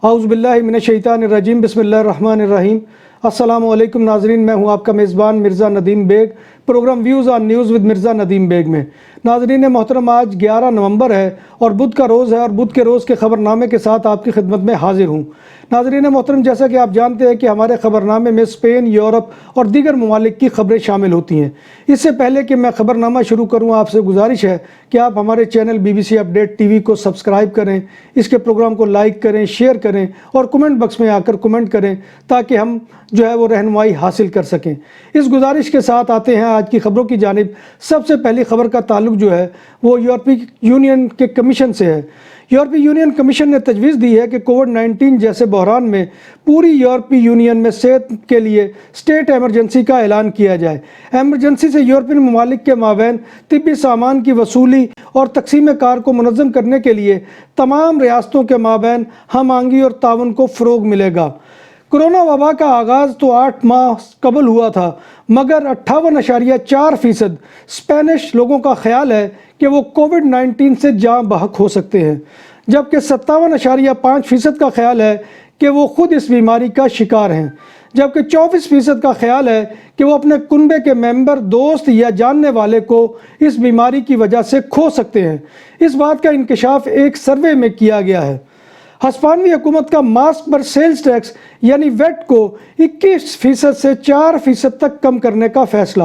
اعوذ باللہ من الشیطان الرجیم بسم اللہ الرحمن الرحیم۔ السلام علیکم ناظرین، میں ہوں آپ کا میزبان Mirza Nadeem Baig, program views on news with Mirza Nadeem Baig میں۔ ناظرین محترم، آج 11 نومبر ہے اور بدھ کا روز ہے، اور بدھ کے روز کے خبر نامے کے ساتھ آپ کی خدمت میں حاضر ہوں۔ ناظرین محترم، جیسا کہ آپ جانتے ہیں کہ ہمارے خبر نامے میں اسپین، یورپ اور دیگر ممالک کی خبریں شامل ہوتی ہیں۔ اس سے پہلے کہ میں خبر نامہ شروع کروں، آپ سے گزارش ہے کہ آپ ہمارے چینل BBC اپڈیٹ TV کو سبسکرائب کریں، اس کے پروگرام کو لائک کریں، شیئر کریں اور کمنٹ باکس میں آ کر کمنٹ کریں تاکہ ہم وہ رہنمائی حاصل کر سکیں۔ اس گزارش کے ساتھ آتے ہیں آج کی خبروں کی جانب۔ سب سے پہلی خبر کا تعلق وہ یورپی یونین کے کمیشن سے ہے۔ یورپی یونین کمیشن نے تجویز دی ہے کہ کووڈ-19 جیسے بحران میں پوری یورپی یونین میں صحت کے لیے اسٹیٹ ایمرجنسی کا اعلان کیا جائے۔ ایمرجنسی سے یورپین ممالک کے مابین طبی سامان کی وصولی اور تقسیم کار کو منظم کرنے کے لیے تمام ریاستوں کے مابین ہم آہنگی اور تعاون کو فروغ ملے گا۔ کرونا وبا کا آغاز تو 8 ماہ قبل ہوا تھا، مگر 58.4% اسپینش لوگوں کا خیال ہے کہ وہ کووڈ-19 سے جاں بحق ہو سکتے ہیں، جبکہ 57.5% کا خیال ہے کہ وہ خود اس بیماری کا شکار ہیں، جبکہ 24% کا خیال ہے کہ وہ اپنے کنبے کے ممبر، دوست یا جاننے والے کو اس بیماری کی وجہ سے کھو سکتے ہیں۔ اس بات کا انکشاف ایک سروے میں کیا گیا ہے۔ ہسپانوی حکومت کا ماسک پر سیلز ٹیکس یعنی ویٹ کو 21% سے 4% تک کم کرنے کا فیصلہ۔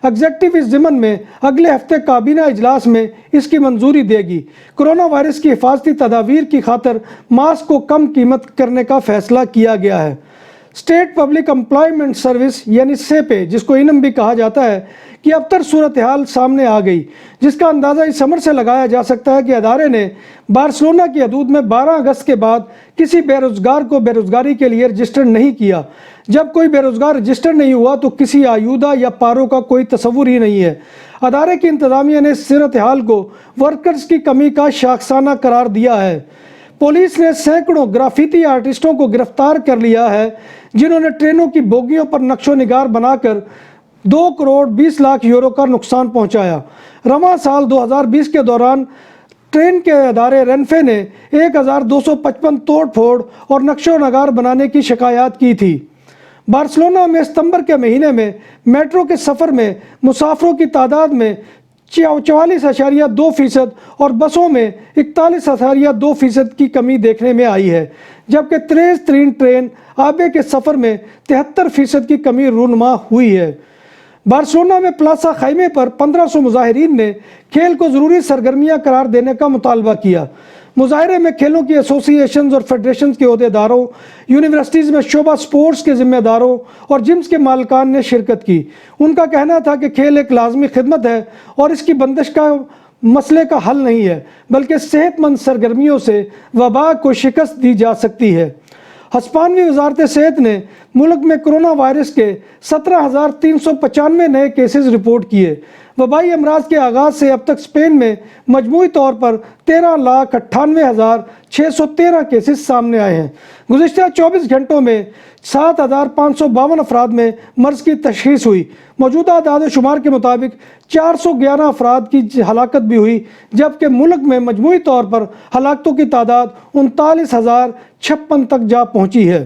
ایگزیکٹو اس ضمن میں اگلے ہفتے کابینہ اجلاس میں اس کی منظوری دے گی۔ کرونا وائرس کی حفاظتی تدابیر کی خاطر ماسک کو کم قیمت کرنے کا فیصلہ کیا گیا ہے۔ اسٹیٹ پبلک امپلائمنٹ سروس یعنی سیپے، جس کو انم بھی کہا جاتا ہے، کی ابتر صورتحال سامنے آ گئی، جس کا اندازہ اس امر سے لگایا جا سکتا ہے کہ ادارے نے بارسلونا کی حدود میں 12 اگست کے بعد کسی بے روزگار کو بے روزگاری کے لیے رجسٹر نہیں کیا۔ جب کوئی بے روزگار رجسٹر نہیں ہوا تو کسی آیودہ یا پارو کا کوئی تصور ہی نہیں ہے۔ ادارے کی انتظامیہ نے اس صورتحال کو ورکرز کی کمی کا شاخسانہ قرار دیا ہے۔ پولیس نے سینکڑوں گرافیتی آرٹسٹوں کو گرفتار کر لیا ہے، جنہوں نے ٹرینوں کی بوگیوں پر نقش و نگار بنا کر 2 کروڑ 20 لاکھ یورو کا نقصان پہنچایا۔ رواں سال 2020 کے دوران ٹرین کے ادارے رینفے نے 1255 توڑ پھوڑ اور نقش و نگار بنانے کی شکایات کی تھی۔ بارسلونا میں ستمبر کے مہینے میں میٹرو کے سفر میں مسافروں کی تعداد میں 44.2% اور بسوں میں 41.2% کی کمی دیکھنے میں آئی ہے، جبکہ تیز ترین ٹرین آبے کے سفر میں 73% کی کمی رونما ہوئی ہے۔ بارسلونا میں پلاسا خیمے پر 1500 مظاہرین نے کھیل کو ضروری سرگرمیاں قرار دینے کا مطالبہ کیا۔ مظاہرے میں کھیلوں کی ایسوسی ایشنز اور فیڈریشنز کے عہدیداروں، یونیورسٹیز میں شعبہ سپورٹس کے ذمہ داروں اور جمز کے مالکان نے شرکت کی۔ ان کا کہنا تھا کہ کھیل ایک لازمی خدمت ہے اور اس کی بندش کا مسئلے کا حل نہیں ہے، بلکہ صحت مند سرگرمیوں سے وبا کو شکست دی جا سکتی ہے۔ ہسپانوی وزارت صحت نے ملک میں کرونا وائرس کے 17,395 نئے کیسز رپورٹ کیے۔ وبائی امراض کے آغاز سے اب تک اسپین میں مجموعی طور پر 13,98,613 کیسز سامنے آئے ہیں۔ گزشتہ 24 گھنٹوں میں 7,552 افراد میں مرض کی تشخیص ہوئی۔ موجودہ اعداد و شمار کے مطابق 411 افراد کی ہلاکت بھی ہوئی، جبکہ ملک میں مجموعی طور پر ہلاکتوں کی تعداد 39,056 تک جا پہنچی ہے۔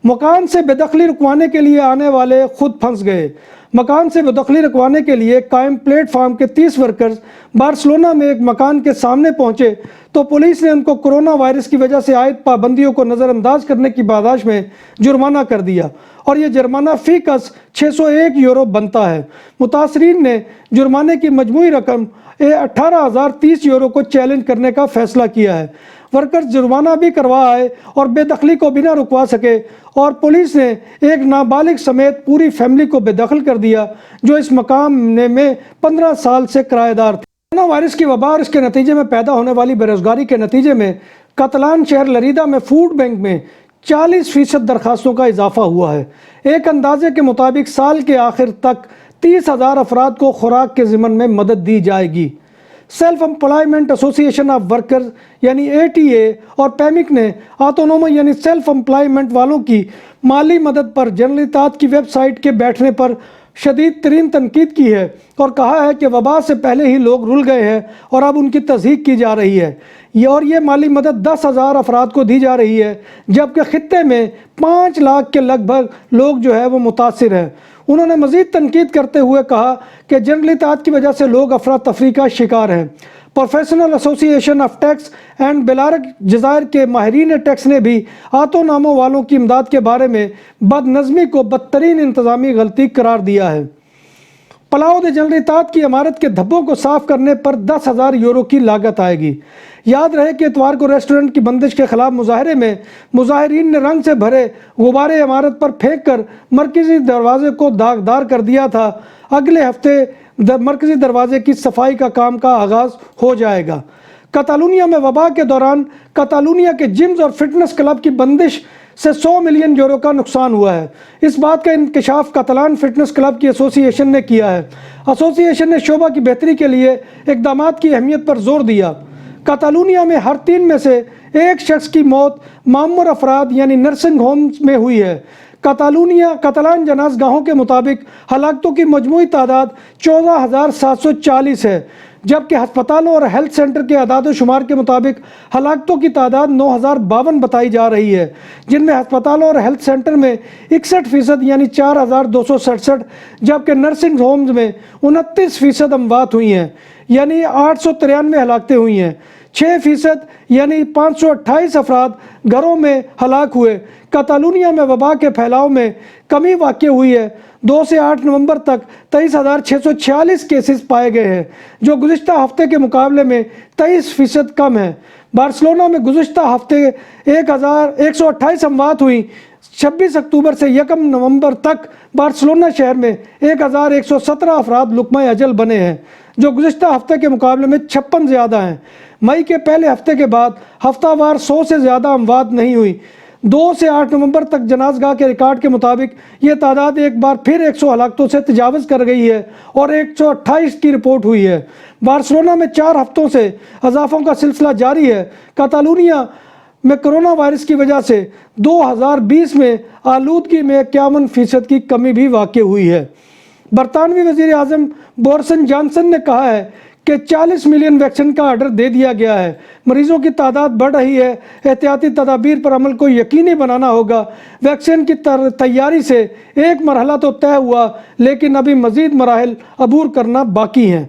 مکان سے بے دخلی رکوانے کے لیے آنے والے خود پھنس گئے۔ مکان سے بے دخلی رکوانے کے لیے قائم پلیٹ فارم کے 30 ورکرز بارسلونا میں ایک مکان کے سامنے پہنچے تو پولیس نے ان کو کرونا وائرس کی وجہ سے عائد پابندیوں کو نظر انداز کرنے کی پاداش میں جرمانہ کر دیا، اور یہ جرمانہ فی کس 601 یورو بنتا ہے۔ متاثرین نے جرمانے کی مجموعی رقم 18,030 یورو کو چیلنج کرنے کا فیصلہ کیا ہے۔ ورکرز جرمانہ بھی کروا آئے اور بے دخلی کو بھی نہ رکوا سکے، اور پولیس نے ایک نابالغ سمیت پوری فیملی کو بے دخل کر دیا جو اس مقام میں 15 سال سے کرایہ دار تھے۔ کرونا وائرس کی وبا اور اس کے نتیجے میں پیدا ہونے والی بے روزگاری کے نتیجے میں کاتالان شہر لیریدا میں فوڈ بینک میں 40% درخواستوں کا اضافہ ہوا ہے۔ ایک اندازے کے مطابق سال کے آخر تک 30,000 افراد کو خوراک کے ضمن میں مدد دی جائے گی۔ سیلف امپلائمنٹ ایسوسی ایشن آف ورکرز یعنی ATA اور پیمک نے آٹونومو یعنی سیلف امپلائمنٹ والوں کی مالی مدد پر جنرل اطاعت کی ویب سائٹ کے بیٹھنے پر شدید ترین تنقید کی ہے اور کہا ہے کہ وبا سے پہلے ہی لوگ رل گئے ہیں اور اب ان کی تصدیق کی جا رہی ہے یہ مالی مدد 10,000 افراد کو دی جا رہی ہے، جبکہ خطے میں 5 لاکھ کے لگ بھگ لوگ جو ہے وہ متاثر ہیں۔ انہوں نے مزید تنقید کرتے ہوئے کہا کہ جنگلی اطاعت کی وجہ سے لوگ افراتفری کا شکار ہیں۔ پروفیشنل ایسوسی ایشن آف ٹیکس اینڈ بیلارک جزائر کے ماہرین ٹیکس نے بھی آتو ناموں والوں کی امداد کے بارے میں بد نظمی کو بدترین انتظامی غلطی قرار دیا ہے۔ پلاؤ دے جنگلی اطاعت کی عمارت کے دھبوں کو صاف کرنے پر 10,000 یورو کی لاگت آئے گی۔ یاد رہے کہ اتوار کو ریسٹورنٹ کی بندش کے خلاف مظاہرے میں مظاہرین نے رنگ سے بھرے غبارے عمارت پر پھینک کر مرکزی دروازے کو داغدار کر دیا تھا۔ اگلے ہفتے مرکزی دروازے کی صفائی کا کام کا آغاز ہو جائے گا۔ کتالونیا میں وبا کے دوران کتالونیا کے جمز اور فٹنس کلب کی بندش سے 100 ملین یورو کا نقصان ہوا ہے۔ اس بات کا انکشاف کاتالان فٹنس کلب کی ایسوسی ایشن نے کیا ہے۔ ایسوسی ایشن نے شعبہ کی بہتری کے لیے اقدامات کی اہمیت پر زور دیا۔ کاتالونیا میں ہر 3 میں سے 1 شخص کی موت معمر افراد یعنی نرسنگ ہومز میں ہوئی ہے۔ کاتالان جناز گاہوں کے مطابق ہلاکتوں کی مجموعی تعداد 14,740 ہے، جبکہ ہسپتالوں اور ہیلتھ سینٹر کے اعداد و شمار کے مطابق ہلاکتوں کی تعداد 9,052 بتائی جا رہی ہے، جن میں ہسپتالوں اور ہیلتھ سینٹر میں 61% یعنی 4,267، جبکہ نرسنگ ہومز میں 29% اموات ہوئی ہیں یعنی 893 ہلاکتیں ہوئی ہیں۔ 6% یعنی 528 افراد گھروں میں ہلاک ہوئے۔ کاتالونیا میں وبا کے پھیلاؤ میں کمی واقع ہوئی ہے۔ 2 سے 8 نومبر تک 23,646 کیسز پائے گئے ہیں، جو گزشتہ ہفتے کے مقابلے میں 23% کم ہے۔ بارسلونا میں گزشتہ ہفتے 1,128 اموات ہوئی۔ 26 اکتوبر سے 1 نومبر تک بارسلونا شہر میں 1,117 افراد لقمہ اجل بنے ہیں، جو گزشتہ ہفتے کے مقابلے میں 56 زیادہ ہیں۔ مئی کے پہلے ہفتے کے بعد ہفتہ وار 100 سے زیادہ اموات نہیں ہوئی۔ 2 سے 8 نومبر تک جنازگاہ کے ریکارڈ کے مطابق یہ تعداد ایک بار پھر 100 ہلاکتوں سے تجاوز کر گئی ہے اور 128 کی رپورٹ ہوئی ہے۔ بارسلونا میں 4 ہفتوں سے اضافوں کا سلسلہ جاری ہے۔ کاتالونیا میں کرونا وائرس کی وجہ سے 2020 میں آلودگی میں 51% کی کمی بھی واقع ہوئی ہے۔ برطانوی وزیر اعظم بورس جانسن نے کہا ہے کہ 40 ملین ویکسین کا آرڈر دے دیا گیا ہے۔ مریضوں کی تعداد بڑھ رہی ہے، احتیاطی تدابیر پر عمل کو یقینی بنانا ہوگا۔ ویکسین کی تیاری سے ایک مرحلہ تو طے ہوا، لیکن ابھی مزید مراحل عبور کرنا باقی ہیں۔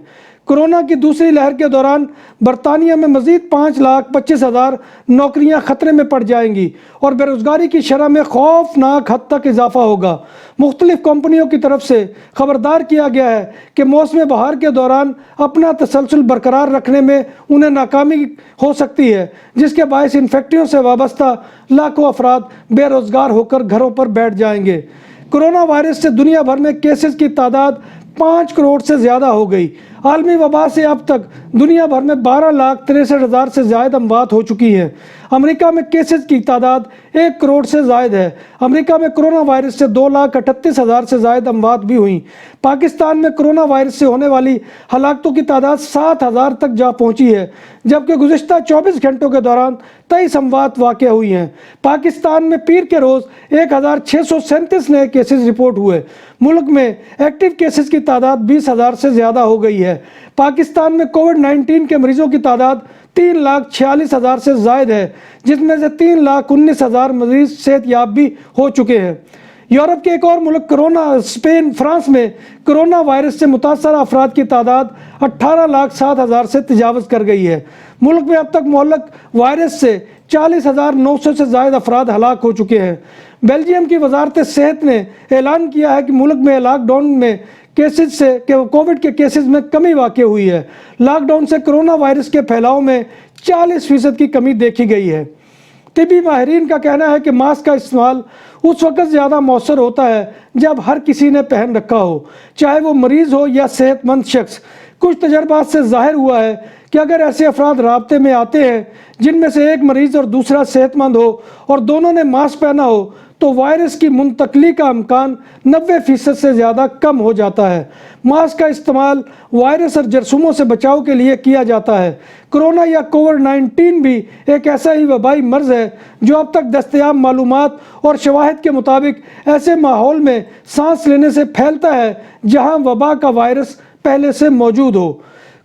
کورونا کی دوسری لہر کے دوران برطانیہ میں مزید 5,25,000 نوکریاں خطرے میں پڑ جائیں گی اور بے روزگاری کی شرح میں خوفناک حد تک اضافہ ہوگا۔ مختلف کمپنیوں کی طرف سے خبردار کیا گیا ہے کہ موسم بہار کے دوران اپنا تسلسل برقرار رکھنے میں انہیں ناکامی ہو سکتی ہے، جس کے باعث انفیکٹیوں سے وابستہ لاکھوں افراد بے روزگار ہو کر گھروں پر بیٹھ جائیں گے۔ کورونا وائرس سے دنیا بھر میں کیسز کی تعداد 5 کروڑ سے زیادہ ہو گئی۔ عالمی وبا سے اب تک دنیا بھر میں 12,63,000 سے زائد اموات ہو چکی ہیں۔ امریکہ میں کیسز کی تعداد 1 کروڑ سے زائد ہے۔ امریکہ میں کرونا وائرس سے 2,38,000 سے زائد اموات بھی ہوئیں۔ پاکستان میں کرونا وائرس سے ہونے والی ہلاکتوں کی تعداد 7,000 تک جا پہنچی ہے، جبکہ گزشتہ 24 گھنٹوں کے دوران 23 اموات واقع ہوئی ہیں۔ پاکستان میں پیر کے روز 1,637 نئے کیسز رپورٹ ہوئے۔ ملک میں ایکٹیو کیسز کی تعداد 20,000 سے زیادہ ہو گئی ہے۔ پاکستان میں کووڈ-19 کے مریضوں کی تعداد 3,46,000 سے زائد ہے، جس میں سے 3,19,000 مریض صحت یاب بھی ہو چکے ہیں۔ یورپ کے ایک اور ملک اسپین فرانس میں کرونا وائرس سے متاثرہ افراد کی تعداد 18,07,000 سے تجاوز کر گئی ہے۔ ملک میں اب تک معلق وائرس سے 40,900 سے زائد افراد ہلاک ہو چکے ہیں۔ بیلجیم کی وزارت صحت نے اعلان کیا ہے کہ ملک میں لاک ڈاؤن میں کووڈ کے کیسز میں کمی واقع ہوئی ہے۔ لاک ڈاؤن سے کرونا وائرس کے پھیلاؤ میں 40% کی کمی دیکھی گئی ہے۔ طبی ماہرین کا کہنا ہے کہ ماسک کا استعمال اس وقت زیادہ مؤثر ہوتا ہے جب ہر کسی نے پہن رکھا ہو، چاہے وہ مریض ہو یا صحت مند شخص۔ کچھ تجربات سے ظاہر ہوا ہے کہ اگر ایسے افراد رابطے میں آتے ہیں جن میں سے ایک مریض اور دوسرا صحت مند ہو اور دونوں نے ماسک پہنا ہو تو وائرس کی منتقلی کا امکان 90% سے زیادہ کم ہو جاتا ہے۔ ماسک کا استعمال وائرس اور جراثیموں سے بچاؤ کے لیے کیا جاتا ہے۔ کرونا یا کووڈ-19 بھی ایک ایسا ہی وبائی مرض ہے جو اب تک دستیاب معلومات اور شواہد کے مطابق ایسے ماحول میں سانس لینے سے پھیلتا ہے جہاں وبا کا وائرس پہلے سے موجود ہو۔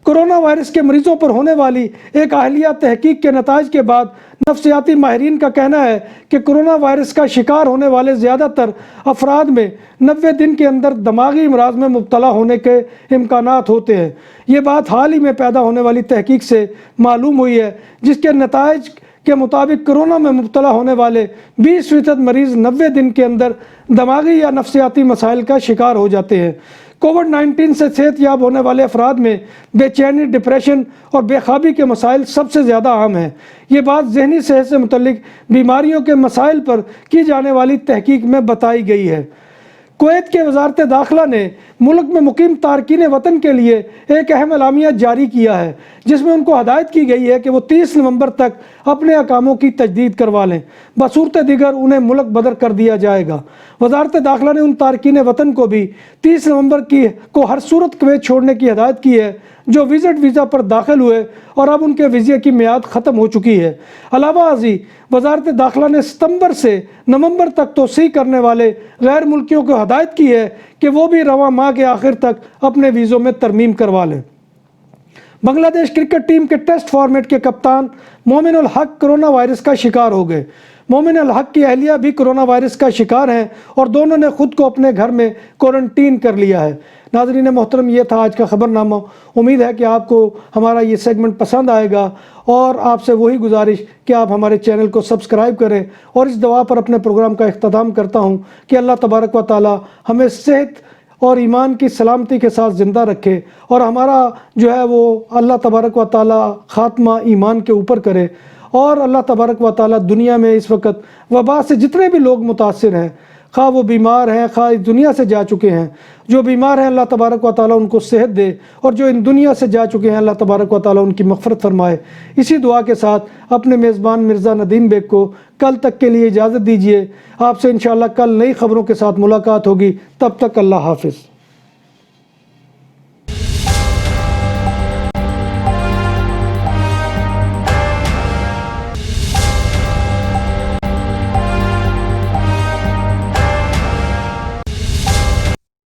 کرونا وائرس کے مریضوں پر ہونے والی ایک اہلیہ تحقیق کے نتائج کے بعد نفسیاتی ماہرین کا کہنا ہے کہ کرونا وائرس کا شکار ہونے والے زیادہ تر افراد میں 90 دن کے اندر دماغی امراض میں مبتلا ہونے کے امکانات ہوتے ہیں۔ یہ بات حال ہی میں پیدا ہونے والی تحقیق سے معلوم ہوئی ہے، جس کے نتائج کے مطابق کرونا میں مبتلا ہونے والے 20% مریض 90 دن کے اندر دماغی یا نفسیاتی مسائل کا شکار ہو جاتے ہیں۔ کووڈ-19 سے صحت یاب ہونے والے افراد میں بے چینی، ڈپریشن اور بے خوابی کے مسائل سب سے زیادہ عام ہیں۔ یہ بات ذہنی صحت سے متعلق بیماریوں کے مسائل پر کی جانے والی تحقیق میں بتائی گئی ہے۔ کویت کے وزارت داخلہ نے ملک میں مقیم تارکین وطن کے لیے ایک اہم اعلامیہ جاری کیا ہے، جس میں ان کو ہدایت کی گئی ہے کہ وہ 30 نومبر تک اپنے اقاموں کی تجدید کروا لیں، بصورت دیگر انہیں ملک بدر کر دیا جائے گا۔ وزارت داخلہ نے ان تارکین وطن کو بھی 30 نومبر کو ہر صورت کویت چھوڑنے کی ہدایت کی ہے جو وزٹ ویزا پر داخل ہوئے اور اب ان کے ویزے کی میعاد ختم ہو چکی ہے۔ علاوہ ازیں وزارت داخلہ نے ستمبر سے نومبر تک توسیع کرنے والے غیر ملکیوں کو ہدایت کی ہے کہ وہ بھی رواں ماہ کے آخر تک اپنے ویزوں میں ترمیم کروا لیں۔ بنگلہ دیش کرکٹ ٹیم کے ٹیسٹ فارمیٹ کے کپتان مومن الحق کرونا وائرس کا شکار ہو گئے۔ مومن الحق کی اہلیہ بھی کرونا وائرس کا شکار ہیں اور دونوں نے خود کو اپنے گھر میں کوارنٹین کر لیا ہے۔ ناظرین محترم، یہ تھا آج کا خبر نامہ۔ امید ہے کہ آپ کو ہمارا یہ سیگمنٹ پسند آئے گا اور آپ سے وہی گزارش کہ آپ ہمارے چینل کو سبسکرائب کریں، اور اس دعا پر اپنے پروگرام کا اختتام کرتا ہوں کہ اللہ تبارک و تعالی ہمیں صحت اور ایمان کی سلامتی کے ساتھ زندہ رکھے، اور ہمارا جو ہے وہ اللہ تبارک و تعالی خاتمہ ایمان کے اوپر کرے۔ اور اللہ تبارک و تعالی دنیا میں اس وقت وبا سے جتنے بھی لوگ متاثر ہیں، خواہ وہ بیمار ہیں خواہ اس دنیا سے جا چکے ہیں، جو بیمار ہیں اللہ تبارک و تعالی ان کو صحت دے، اور جو ان دنیا سے جا چکے ہیں اللہ تبارک و تعالی ان کی مغفرت فرمائے۔ اسی دعا کے ساتھ اپنے میزبان مرزا ندیم بیگ کو کل تک کے لیے اجازت دیجیے۔ آپ سے انشاءاللہ کل نئی خبروں کے ساتھ ملاقات ہوگی، تب تک اللہ حافظ۔